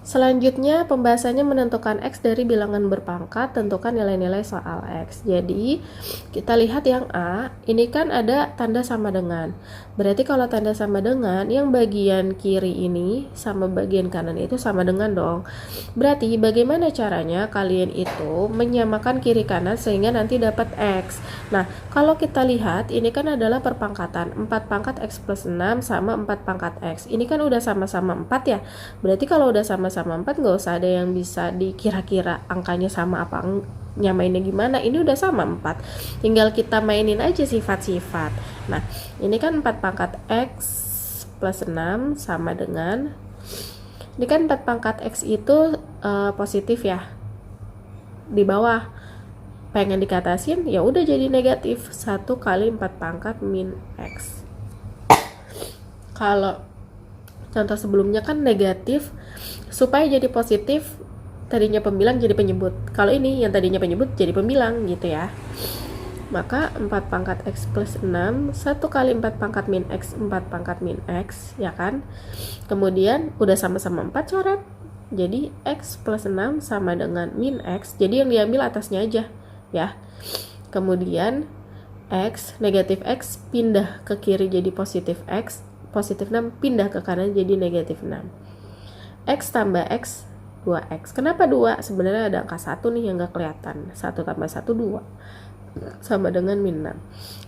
Selanjutnya pembahasannya menentukan X dari bilangan berpangkat, tentukan nilai-nilai soal X. Jadi kita lihat yang A, ini kan ada tanda sama dengan. Berarti kalau tanda sama dengan, yang bagian kiri ini sama bagian kanan itu sama dengan dong. Berarti bagaimana caranya kalian itu menyamakan kiri kanan sehingga nanti dapat X. Nah, kalau kita lihat ini kan adalah perpangkatan 4 pangkat X plus 6 sama 4 pangkat X. Ini kan udah sama-sama 4 ya. Berarti kalau udah sama-sama 4 nggak usah ada yang bisa dikira-kira angkanya sama apa nyamainnya gimana. Ini udah sama 4, tinggal kita mainin aja sifat-sifat. Nah, ini kan 4 pangkat X plus 6 sama dengan, ini kan 4 pangkat X itu positif ya, di bawah pengen dikatasin ya udah jadi negatif, 1 kali 4 pangkat min X. Kalau contoh sebelumnya kan negatif, supaya jadi positif tadinya pembilang jadi penyebut. Kalau ini yang tadinya penyebut jadi pembilang gitu ya. Maka 4 pangkat X plus 6, 1 kali 4 pangkat min X, 4 pangkat min X, ya kan? Kemudian udah sama-sama 4 coret. Jadi X plus 6 sama dengan min X. Jadi yang diambil atasnya aja ya. Kemudian X, negatif X pindah ke kiri jadi positif X, positif 6 pindah ke kanan jadi negatif 6. X tambah X 2X. Kenapa 2? Sebenarnya ada angka 1 nih yang gak kelihatan. 1 tambah 1 2 sama dengan min 6.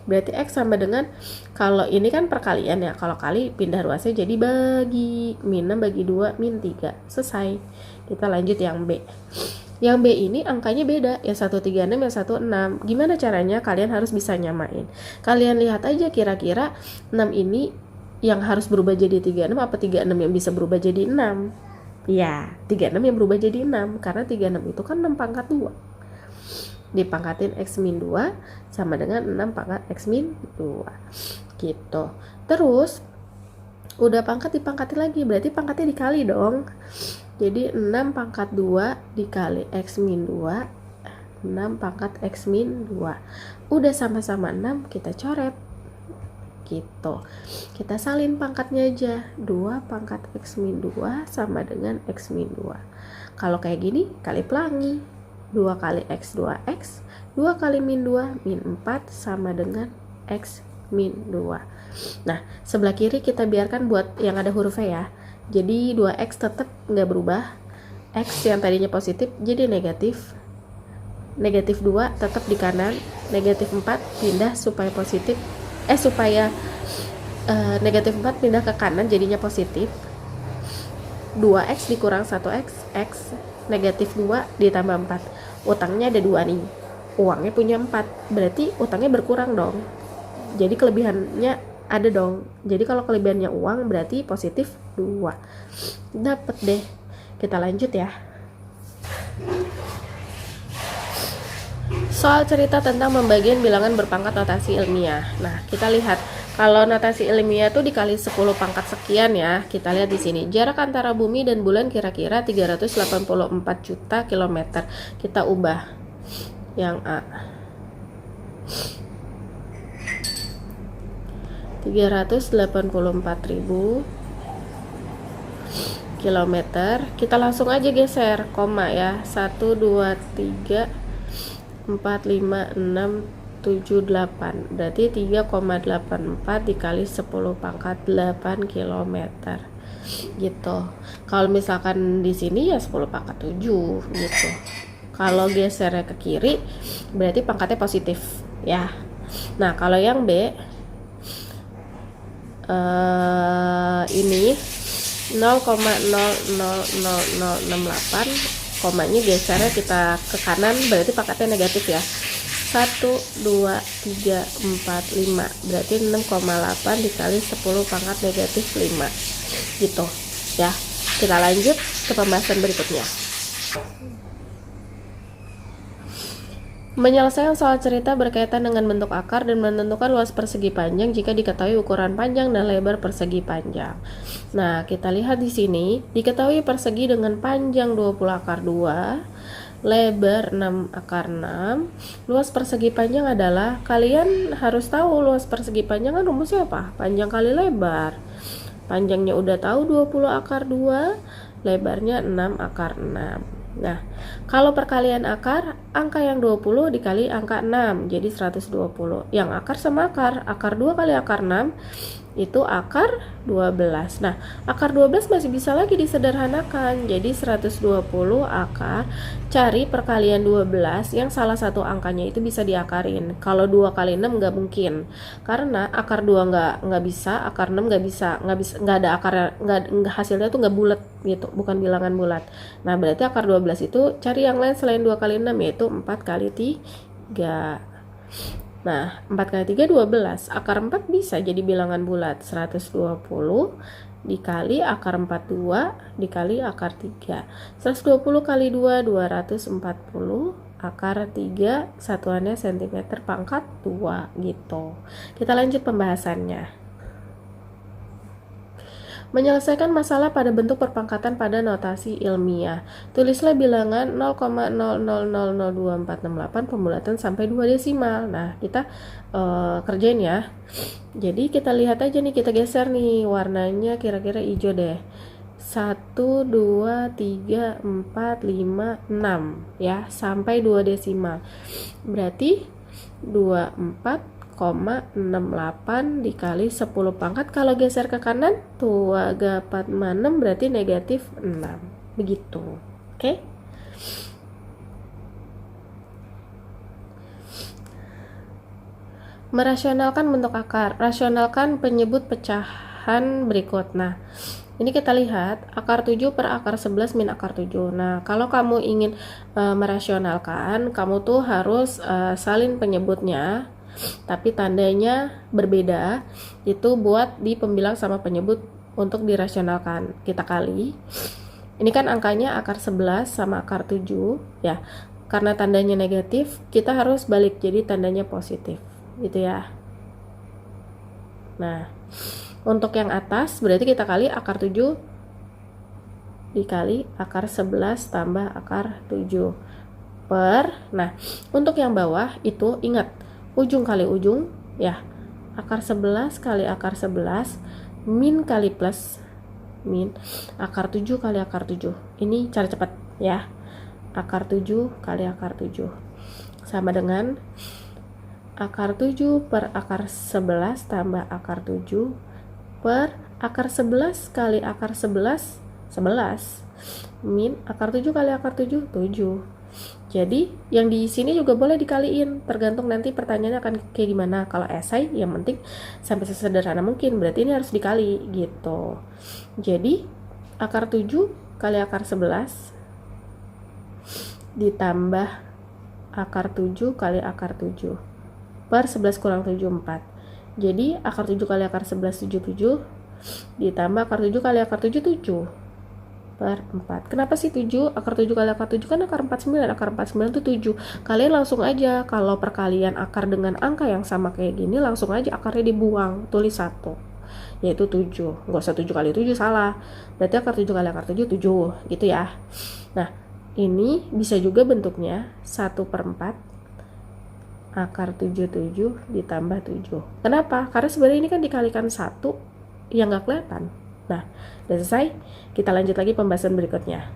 Berarti X sama dengan, kalau ini kan perkalian ya, kalau kali pindah ruasnya jadi bagi, min 6 bagi 2 min 3. Selesai. Kita lanjut yang B. Yang B ini angkanya beda, yang 136 yang 16. Gimana caranya? Kalian harus bisa nyamain. Kalian lihat aja kira-kira 6 ini yang harus berubah jadi 36 apa 36 yang bisa berubah jadi 6? Ya, 36 yang berubah jadi 6, karena 36 itu kan 6 pangkat 2. Dipangkatin X min 2 sama dengan 6 pangkat X min 2. Gitu. Terus udah pangkat dipangkatin lagi, berarti pangkatnya dikali dong. Jadi 6 pangkat 2 dikali X min 2, 6 pangkat X min 2. Udah sama-sama 6, kita coret. Gitu. Kita salin pangkatnya aja. 2 pangkat X min 2 sama dengan X min 2. Kalau kayak gini, kali pelangi. 2 kali X 2X, 2 kali min 2 min 4 sama dengan X min 2. Nah, sebelah kiri kita biarkan buat yang ada hurufnya ya. Jadi 2X tetap nggak berubah. X yang tadinya positif jadi negatif. Negatif 2 tetap di kanan. Negatif 4 pindah supaya positif. Supaya negatif 4 pindah ke kanan jadinya positif. 2X dikurang 1X, X negatif 2 ditambah 4. Utangnya ada 2 nih. Uangnya punya 4. Berarti utangnya berkurang dong. Jadi kelebihannya ada dong. Jadi kalau kelebihannya uang berarti positif 2. Dapat deh. Kita lanjut ya. Soal cerita tentang pembagian bilangan berpangkat notasi ilmiah. Nah, kita lihat kalau notasi ilmiah itu dikali 10 pangkat sekian ya. Kita lihat di sini. Jarak antara bumi dan bulan kira-kira 384 juta kilometer. Kita ubah yang A. 384.000 kilometer. Kita langsung aja geser koma ya. 1 2 3 4, 5, 6, 7, 8. Berarti 3,84 dikali 10 pangkat 8 km. Gitu. Kalau misalkan di sini ya 10 pangkat 7 gitu. Kalau gesernya ke kiri berarti pangkatnya positif ya. Nah, kalau yang B ini 0,000068, komanya gesernya kita ke kanan berarti pangkatnya negatif ya. 1, 2, 3, 4, 5 berarti 6,8 dikali 10 pangkat negatif 5 gitu ya. Kita lanjut ke pembahasan berikutnya. Menyelesaikan soal cerita berkaitan dengan bentuk akar dan menentukan luas persegi panjang jika diketahui ukuran panjang dan lebar persegi panjang. Nah, kita lihat di sini, diketahui persegi dengan panjang 20 akar 2, lebar 6 akar 6. Luas persegi panjang adalah, kalian harus tahu luas persegi panjang kan rumusnya apa? Panjang kali lebar. Panjangnya udah tahu 20 akar 2, lebarnya 6 akar 6. Nah, kalau perkalian akar, angka yang 20 dikali angka 6, jadi 120. Yang akar sama akar 2 kali akar 6, itu akar 12. Nah, akar 12 masih bisa lagi disederhanakan. Jadi 120 akar, cari perkalian 12 yang salah satu angkanya itu bisa diakarin. Kalau 2 kali 6 nggak mungkin. Karena akar 2 nggak bisa, akar 6 nggak bisa, nggak ada akar, nggak hasilnya tuh nggak bulat gitu, bukan bilangan bulat. Nah, berarti akar 12 itu cari yang lain selain 2 kali 6, yaitu 4 kali 3. Nah, 4 kali 3 12. Akar 4 bisa jadi bilangan bulat. 120 dikali akar 42 dikali akar 3. 120 kali 2 240. Akar 3 satuannya cm pangkat 2 gitu. Kita lanjut pembahasannya. Menyelesaikan masalah pada bentuk perpangkatan pada notasi ilmiah. Tulislah bilangan 0,00024868 pembulatan sampai 2 desimal. Nah, kita kerjain ya. Jadi kita lihat aja nih, kita geser nih warnanya kira-kira hijau deh. 1, 2, 3, 4, 5, 6 ya, sampai 2 desimal. Berarti 24,68 dikali 10 pangkat. Kalau geser ke kanan 2,46 berarti negatif 6 begitu. Oke. Merasionalkan bentuk akar. Rasionalkan penyebut pecahan berikut. Nah, ini kita lihat akar 7 per akar 11 min akar 7. Nah, kalau kamu ingin merasionalkan, kamu tuh harus salin penyebutnya, tapi tandanya berbeda. Itu buat di pembilang sama penyebut untuk dirasionalkan. Kita kali. Ini kan angkanya akar 11 sama akar 7 ya. Karena tandanya negatif, kita harus balik jadi tandanya positif. Gitu ya. Nah, untuk yang atas berarti kita kali akar 7 dikali akar 11 tambah akar 7 per. Nah, untuk yang bawah itu ingat ujung kali ujung ya. Akar 11 kali akar 11 min kali plus min akar 7 kali akar 7. Ini cara cepat ya. Akar 7 kali akar 7 sama dengan akar 7 per akar 11 tambah akar 7 per akar 11 kali akar 11 11 min akar 7 kali akar 7 7. Jadi yang di sini juga boleh dikaliin, tergantung nanti pertanyaannya akan kayak gimana. Kalau esai yang penting sampai sesederhana mungkin, berarti ini harus dikali gitu. Jadi akar 7 kali akar 11 ditambah akar 7 kali akar 7 per 11 kurang 7 4. Jadi akar 7 kali akar 11 77 ditambah akar 7 kali akar 7 7 per 4. Kenapa sih 7? Akar 7 kali akar 7 kan akar 49. Akar 49 itu 7. Kalian langsung aja kalau perkalian akar dengan angka yang sama kayak gini, langsung aja akarnya dibuang, tulis 1, yaitu 7. Nggak usah 7 kali 7, salah. Berarti akar 7 kali akar 7 7 gitu ya. Nah, ini bisa juga bentuknya 1/4 akar 77 ditambah 7. Kenapa? Karena sebenarnya ini kan dikalikan 1 yang nggak kelihatan. Nah, udah selesai. Kita lanjut lagi pembahasan berikutnya.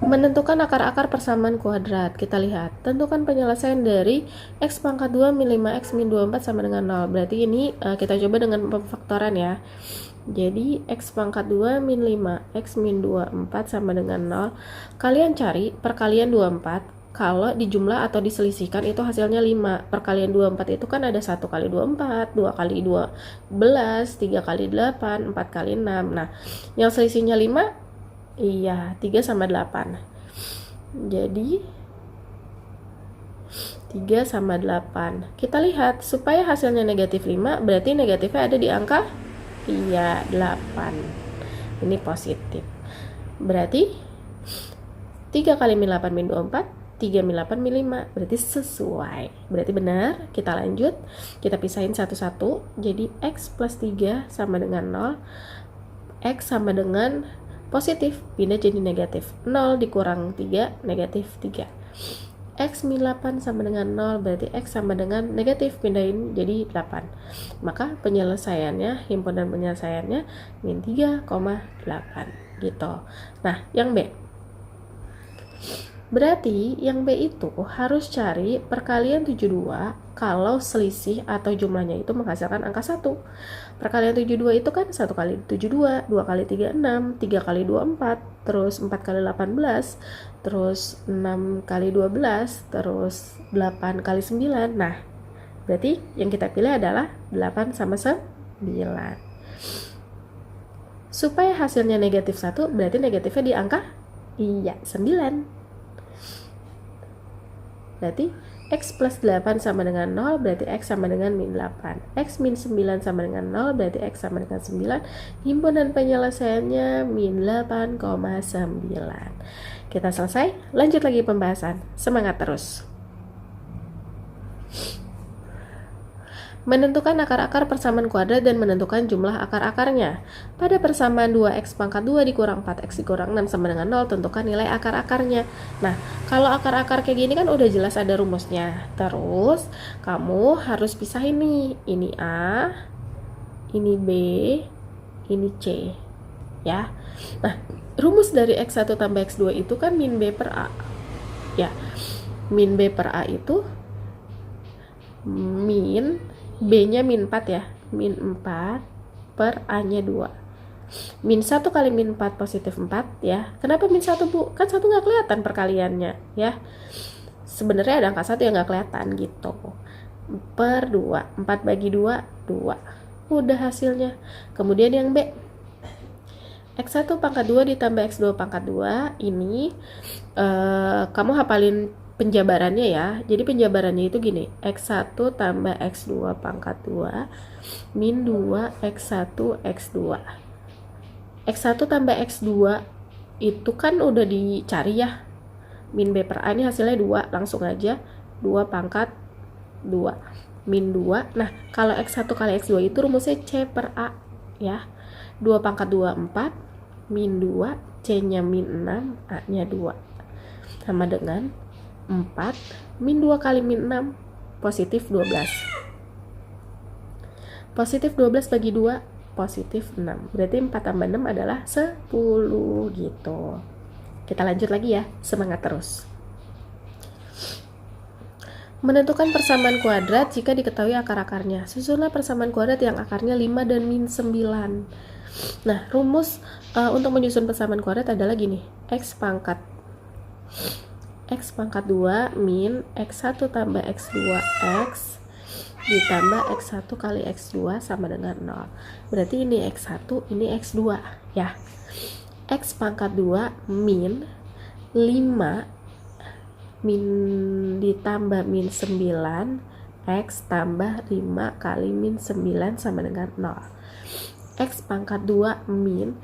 Menentukan akar-akar persamaan kuadrat. Kita lihat, tentukan penyelesaian dari x pangkat 2 min 5x min 24 sama dengan 0. Berarti ini kita coba dengan pemfaktoran ya. Jadi x pangkat 2 min 5x min 24 sama dengan 0. Kalian cari perkalian 24. Kalau dijumlah atau diselisihkan itu hasilnya 5. Perkalian 24 itu kan ada 1 kali 24, 2 kali 12, 3 kali 8, 4 kali 6. Nah, yang selisihnya 5, iya, 3 sama 8. Jadi 3 sama 8. Kita lihat, supaya hasilnya negatif 5, berarti negatifnya ada di angka, iya, 8. Ini positif. Berarti 3 kali min 8 min 24, 3 min 8 min 5, berarti sesuai. Berarti benar. Kita lanjut. Kita pisahin satu-satu. Jadi x plus 3 sama dengan 0. X sama dengan positif, pindah jadi negatif. 0 dikurang 3, negatif 3. X min 8 sama dengan 0, berarti X sama dengan negatif, pindahin jadi 8. Maka penyelesaiannya, himpunan penyelesaiannya min 3,8 gitu. Nah, yang B. Berarti yang B itu harus cari perkalian 72 kalau selisih atau jumlahnya itu menghasilkan angka 1. Perkalian 72 itu kan 1 kali 72, 2 kali 3 6, 3 kali 2 4, terus 4 kali 18, terus 6 kali 12, terus 8 kali 9. Nah, berarti yang kita pilih adalah 8 sama 9. Supaya hasilnya negatif 1, berarti negatifnya di angka 9. Berarti X plus 8 sama dengan 0, berarti X sama dengan min 8. X min 9 sama dengan 0, berarti X sama dengan 9. Himpunan penyelesaiannya min 8,9. Kita selesai, lanjut lagi pembahasan. Semangat terus. Menentukan akar-akar persamaan kuadrat dan menentukan jumlah akar-akarnya. Pada persamaan 2x pangkat 2 dikurang 4x dikurang 6 sama dengan 0, tentukan nilai akar-akarnya. Nah, kalau akar-akar kayak gini kan udah jelas ada rumusnya. Terus, kamu harus pisahin nih. Ini A, ini B, ini C. Ya. Nah, rumus dari x1 tambah x2 itu kan min B per A. Ya. Min B per A itu min B-nya min 4 ya, min 4 per A-nya 2. Min 1 kali min 4 positif 4 ya. Kenapa min 1 Bu? Kan 1 nggak kelihatan perkaliannya ya. Sebenarnya ada angka 1 yang nggak kelihatan gitu. Per 2, 4 bagi 2, 2. Udah hasilnya. Kemudian yang B, X1 pangkat 2 ditambah X2 pangkat 2, ini kamu hafalin penjabarannya ya. Jadi penjabarannya itu gini, X1 tambah X2 pangkat 2 min 2 X1 X2. X1 tambah X2 itu kan udah dicari ya. Min B per A ini hasilnya 2, langsung aja 2 pangkat 2 min 2. Nah, kalau X1 kali X2 itu rumusnya C per A ya. 2 pangkat 2 4 min 2, C-nya min 6, A-nya 2. Sama dengan 4 min 2 kali min 6 positif 12. Positif 12 bagi 2 positif 6. Berarti 4 tambah 6 adalah 10 gitu. Kita lanjut lagi ya. Semangat terus. Menentukan persamaan kuadrat jika diketahui akar-akarnya. Susunlah persamaan kuadrat yang akarnya 5 dan min 9. Nah, rumus untuk menyusun persamaan kuadrat adalah gini. X pangkat 2 min X1 tambah X2 X ditambah X1 kali X2 sama dengan 0. Berarti ini X1, ini X2 ya. X pangkat 2 min 5 min ditambah min 9 X tambah 5 kali min 9 sama dengan 0. X pangkat 2 min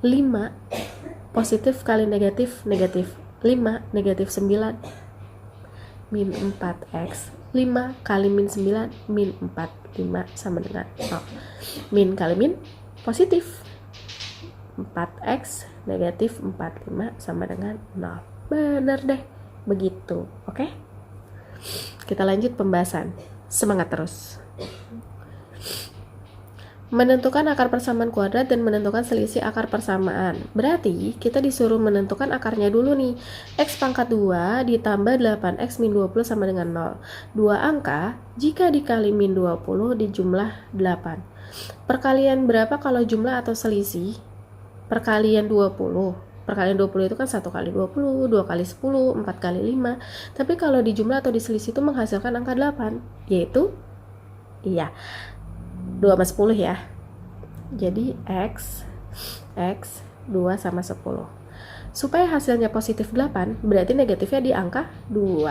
5 positif kali negatif 5 negatif 9 min 4x 5 kali min 9 min 4 5 sama dengan 0. Min kali min positif 4x negatif 4 5 sama dengan 0. Bener deh begitu. Oke, kita lanjut pembahasan. Semangat terus. Menentukan akar persamaan kuadrat dan menentukan selisih akar persamaan. Berarti kita disuruh menentukan akarnya dulu nih. X pangkat 2 ditambah 8x min 20 sama dengan 0. Dua angka jika dikali min 20 dijumlah 8. Perkalian berapa kalau jumlah atau selisih? Perkalian 20. Perkalian 20 itu kan 1 kali 20, 2 kali 10, 4 kali 5. Tapi kalau dijumlah atau diselisih itu menghasilkan angka 8. Yaitu 2 sama 10 ya. Jadi X 2 sama 10. Supaya hasilnya positif 8, berarti negatifnya di angka 2.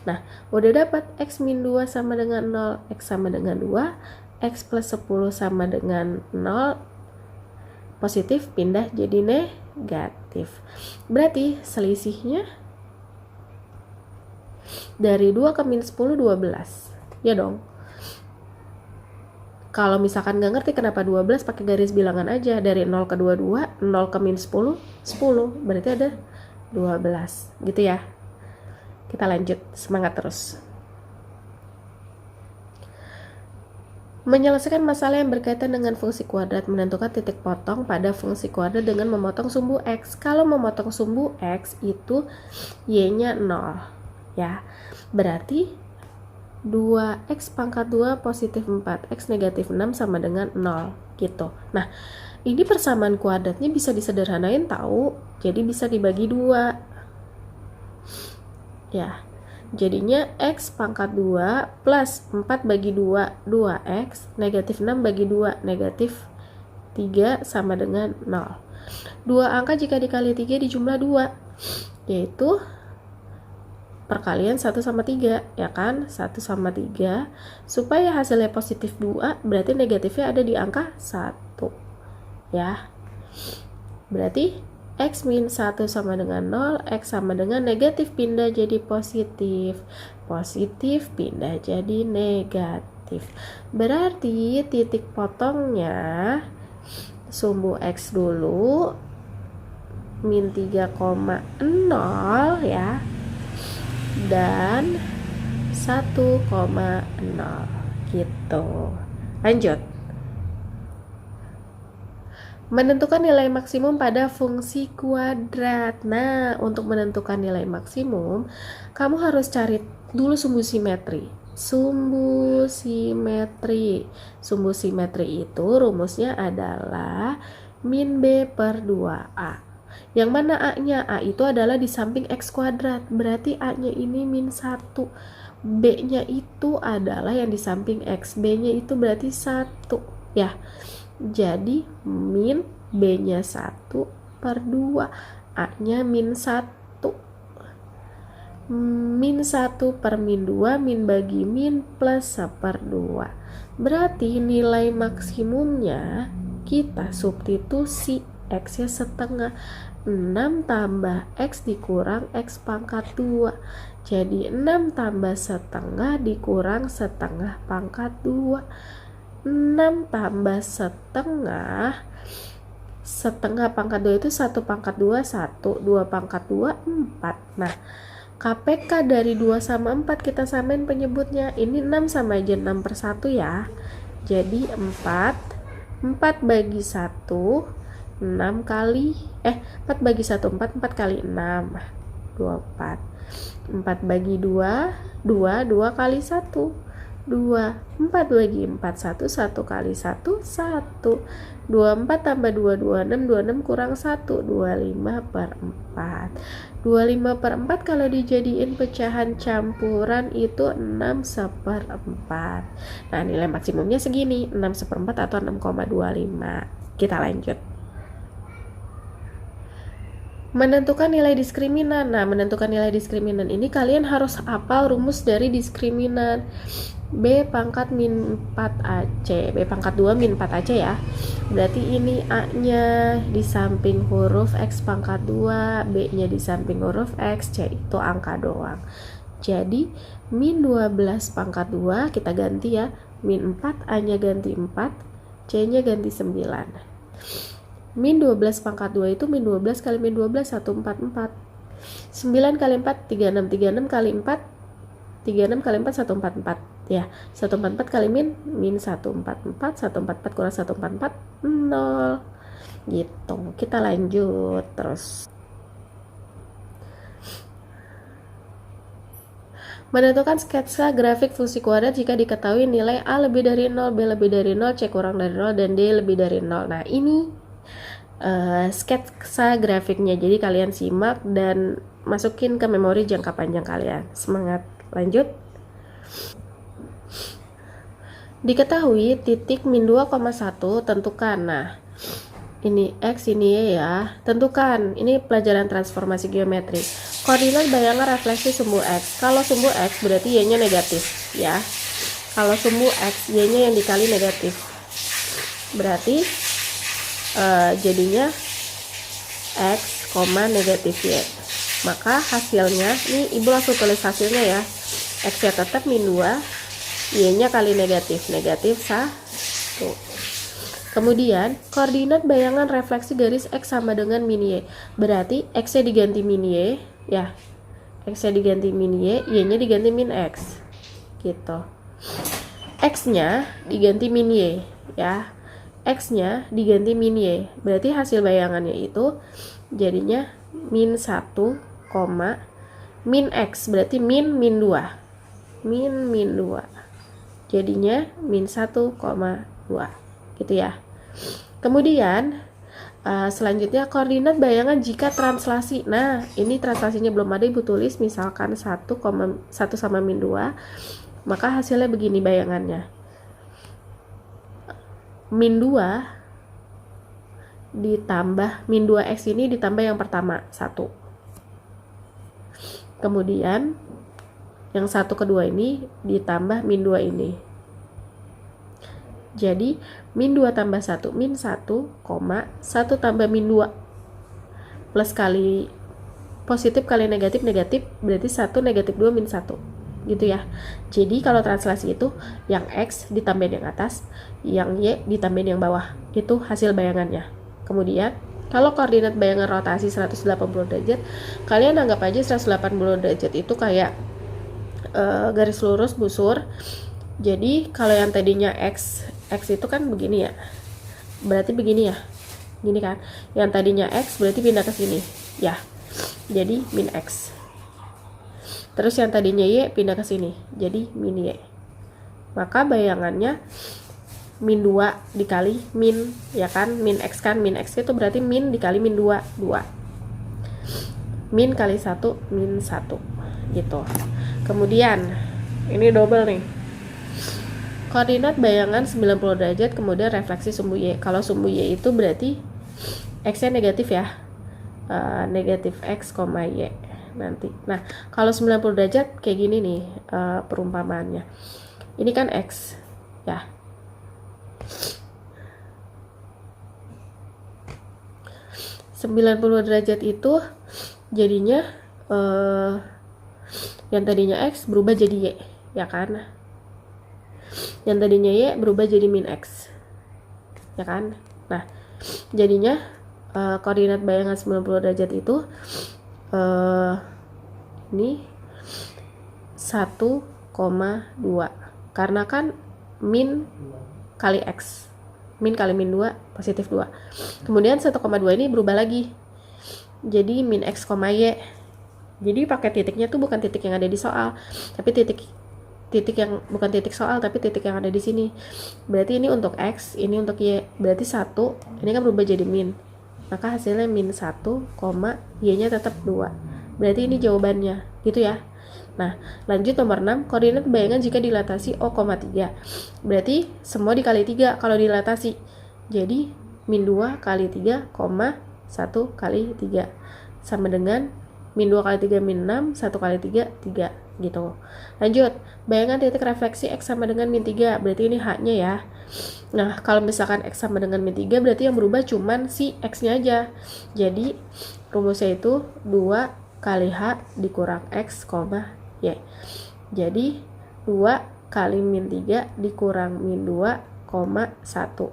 Nah, udah dapat X min 2 sama dengan 0, X sama dengan 2, X plus 10 sama dengan 0, positif pindah jadi negatif. Berarti selisihnya dari 2 ke min 10, 12. Ya dong. Kalau misalkan nggak ngerti kenapa 12, pakai garis bilangan aja. Dari 0 ke 22, 0 ke min 10, 10. Berarti ada 12 gitu ya. Kita lanjut, semangat terus. Menyelesaikan masalah yang berkaitan dengan fungsi kuadrat, menentukan titik potong pada fungsi kuadrat dengan memotong sumbu X. Kalau memotong sumbu X itu Y-nya 0 ya. Berarti 2X pangkat 2 positif 4X negatif 6 sama dengan 0 gitu. Nah, ini persamaan kuadratnya bisa disederhanain tahu. Jadi bisa dibagi 2 ya. Jadinya X pangkat 2 plus 4 bagi 2, 2X, negatif 6 bagi 2, negatif 3 sama dengan 0. Dua angka jika dikali 3 dijumlah 2, yaitu perkalian 1 sama 3, ya kan? 1 sama 3, supaya hasilnya positif 2, berarti negatifnya ada di angka 1, ya. Berarti X min 1 sama dengan 0, X sama dengan negatif pindah jadi positif, positif pindah jadi negatif. Berarti titik potongnya sumbu X dulu min 3,0 ya, dan 1,0 gitu. Lanjut. Menentukan nilai maksimum pada fungsi kuadrat. Nah, untuk menentukan nilai maksimum, kamu harus cari dulu sumbu simetri. Sumbu simetri. Sumbu simetri itu rumusnya adalah min B per 2A. Yang mana A-nya? A itu adalah di samping X kuadrat. Berarti A-nya ini min 1. B-nya itu adalah yang di samping X. B-nya itu berarti 1. Ya. Jadi min B-nya 1 per 2, A-nya min 1. Min 1 per min 2, min bagi min plus 1 per 2. Berarti nilai maksimumnya kita substitusi X-nya setengah. 6 tambah X dikurang X pangkat 2. Jadi 6 tambah setengah dikurang setengah pangkat 2. 6 tambah setengah, setengah pangkat 2 itu 1 pangkat 2, 1, 2 pangkat 2, 4. Nah, KPK dari 2 sama 4 kita samain penyebutnya. Ini 6 sama aja 6 per 1 ya. Jadi 4 bagi 1, 6 kali, 4 bagi 1, 4 kali 6, 24. 4 bagi 2, 2 kali 1. 2, 4 bagi 4, 1, 1 kali 1, 1. 24 tambah 2, 26, 26 kurang 1, 25 per 4. 25 per 4 kalau dijadiin pecahan campuran itu 6 seperempat. Nah, nilai maksimumnya segini, 6 seperempat atau 6,25. Kita lanjut. Menentukan nilai diskriminan. Nah, menentukan nilai diskriminan ini kalian harus hafal rumus dari diskriminan. B pangkat min 4AC, B pangkat 2 min 4AC ya. Berarti ini A-nya di samping huruf X pangkat 2, B-nya di samping huruf X, C itu angka doang. Jadi min 12 pangkat 2 kita ganti ya, min 4, A-nya ganti 4, C-nya ganti 9. Min 12 pangkat 2 itu min 12 kali min 12, 144. 9 kali 4, 36, 36 kali 4, 36 kali 4, 144 ya. 144 kali min 144, 144 kurang 144, 0 gitu. Kita lanjut terus. Menentukan sketsa grafik fungsi kuadrat jika diketahui nilai A lebih dari 0, B lebih dari 0, C kurang dari 0, dan D lebih dari 0. Nah, ini sketsa grafiknya. Jadi kalian simak dan masukin ke memori jangka panjang kalian. Semangat. Lanjut. Diketahui titik min 2,1 tentukan. Nah, ini X, ini Y ya. Tentukan. Ini pelajaran transformasi geometri. Koordinat bayangan refleksi sumbu X. Kalau sumbu X berarti Y-nya negatif ya. Kalau sumbu X, Y-nya yang dikali negatif. Berarti jadinya X, negatif Y. Maka hasilnya, ini ibu langsung tulis hasilnya ya. X-nya tetap min 2, Y-nya kali negatif 1. Kemudian, koordinat bayangan refleksi garis X sama dengan min Y. Berarti X-nya diganti min Y, ya. X-nya diganti min Y, Y-nya diganti min X. Gitu. X-nya diganti min Y, ya. X-nya diganti min Y. Berarti hasil bayangannya itu jadinya min 1, min X. Berarti min 2. Min 2. Jadinya min 1,2. Gitu ya. Kemudian selanjutnya koordinat bayangan jika translasi. Nah, ini translasinya belum ada, Ibu tulis misalkan 1 sama min 2, maka hasilnya begini bayangannya. Min 2 ditambah min 2x ini ditambah yang pertama 1. Kemudian yang 1 kedua ini ditambah min 2 ini. Jadi min 2 tambah 1 min 1, 1 tambah min 2 plus kali positif kali negatif berarti 1 negatif 2 min 1 gitu ya. Jadi kalau translasi itu yang X ditambahin yang atas, yang Y ditambahin yang bawah, itu hasil bayangannya. Kemudian kalau koordinat bayangan rotasi 180 derajat, kalian anggap aja 180 derajat itu kayak garis lurus busur. Jadi kalau yang tadinya X itu kan begini ya, berarti begini ya, gini kan. Yang tadinya X berarti pindah ke sini ya, jadi min X. Terus yang tadinya Y pindah ke sini, jadi min Y. Maka bayangannya min 2 dikali min, ya kan, min X kan, min X itu berarti min dikali min 2, 2. Min kali 1, min 1 gitu. Kemudian ini double nih. Koordinat bayangan 90 derajat kemudian refleksi sumbu Y. Kalau sumbu Y itu berarti X-nya negatif ya. Negatif X, Y nanti. Nah, kalau 90 derajat kayak gini nih perumpamaannya. Ini kan X ya. Sembilan 90 derajat itu jadinya yang tadinya X berubah jadi Y, ya kan? Yang tadinya Y berubah jadi min X, ya kan? Nah, jadinya koordinat bayangan 90 derajat itu ini 1,2 karena kan min kali X, min kali min 2 positif 2. Kemudian 1,2 ini berubah lagi jadi min X, Y. Jadi pakai titiknya tuh bukan titik yang ada di soal, tapi titik yang bukan titik soal tapi titik yang ada di sini. Berarti ini untuk X, ini untuk Y. Berarti 1 ini kan berubah jadi min, maka hasilnya min 1, Y-nya tetap 2. Berarti ini jawabannya gitu ya. Nah, lanjut nomor 6, koordinat bayangan jika dilatasi O,3. Berarti semua dikali 3 kalau dilatasi. Jadi min 2 kali 3, 1 kali 3 sama dengan min 2 kali 3 min 6, 1 kali 3, 3 gitu. Lanjut, bayangan titik refleksi X sama dengan min 3, berarti ini H-nya ya. Nah, kalau misalkan X sama dengan min 3, berarti yang berubah cuman si X-nya aja. Jadi, rumusnya itu 2 kali H dikurang X, Y. Jadi, 2 kali min 3 dikurang min 2, 1.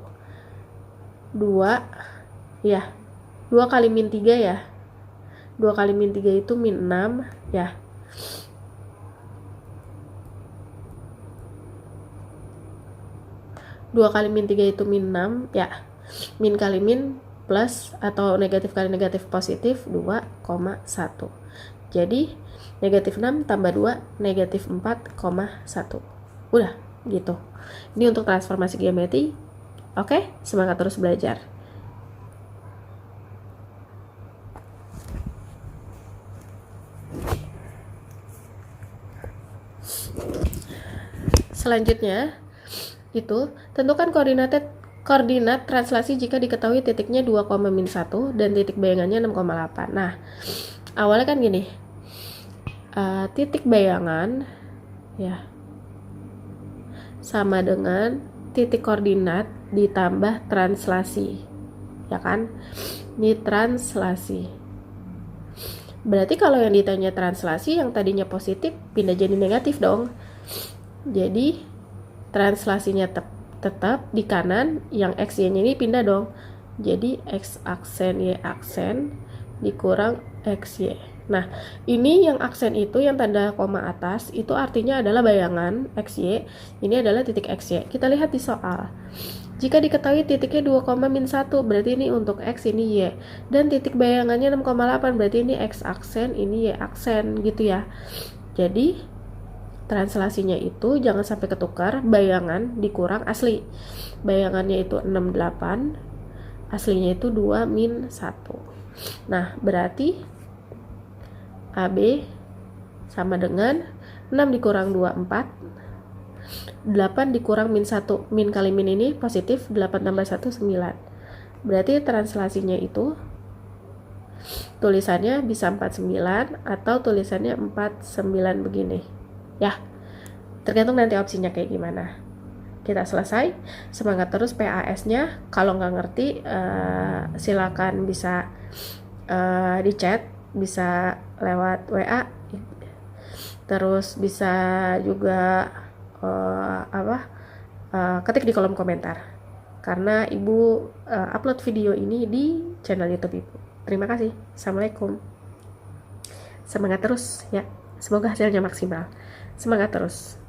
2, ya. 2 kali min 3 ya. 2 kali min 3 itu min 6, ya. 2 kali min 3 itu min 6 ya. Min kali min plus atau negatif kali negatif positif 2,1. Jadi negatif 6 tambah 2 negatif 4,1. Udah gitu. Ini untuk transformasi geometri. Oke, semangat terus belajar. Selanjutnya itu tentukan koordinat translasi jika diketahui titiknya 2,-1 dan titik bayangannya 6,8. Nah, awalnya kan gini, titik bayangan ya sama dengan titik koordinat ditambah translasi, ya kan? Ini translasi. Berarti kalau yang ditanya translasi yang tadinya positif pindah jadi negatif dong. Jadi translasinya tetap di kanan yang X Y-nya ini pindah dong. Jadi X aksen Y aksen dikurang X Y. Nah, ini yang aksen itu yang tanda koma atas itu artinya adalah bayangan X Y. Ini adalah titik X Y. Kita lihat di soal. Jika diketahui titiknya 2,-1 berarti ini untuk X, ini Y. Dan titik bayangannya 6,8 berarti ini X aksen, ini Y aksen gitu ya. Jadi translasinya itu jangan sampai ketukar bayangan dikurang asli. Bayangannya itu 68, aslinya itu 2-1. Nah, berarti AB sama dengan 6 dikurang 2, 4. 8 dikurang -1. Min kali min ini positif, 8 tambah 1, 9. Berarti translasinya itu tulisannya bisa 49 atau tulisannya 49 begini. Ya, tergantung nanti opsinya kayak gimana. Kita selesai. Semangat terus PAS-nya. Kalau nggak ngerti, silakan bisa di chat, bisa lewat WA, terus bisa juga ketik di kolom komentar, karena Ibu upload video ini di channel YouTube Ibu. Terima kasih. Assalamualaikum. Semangat terus ya. Semoga hasilnya maksimal. Semangat terus.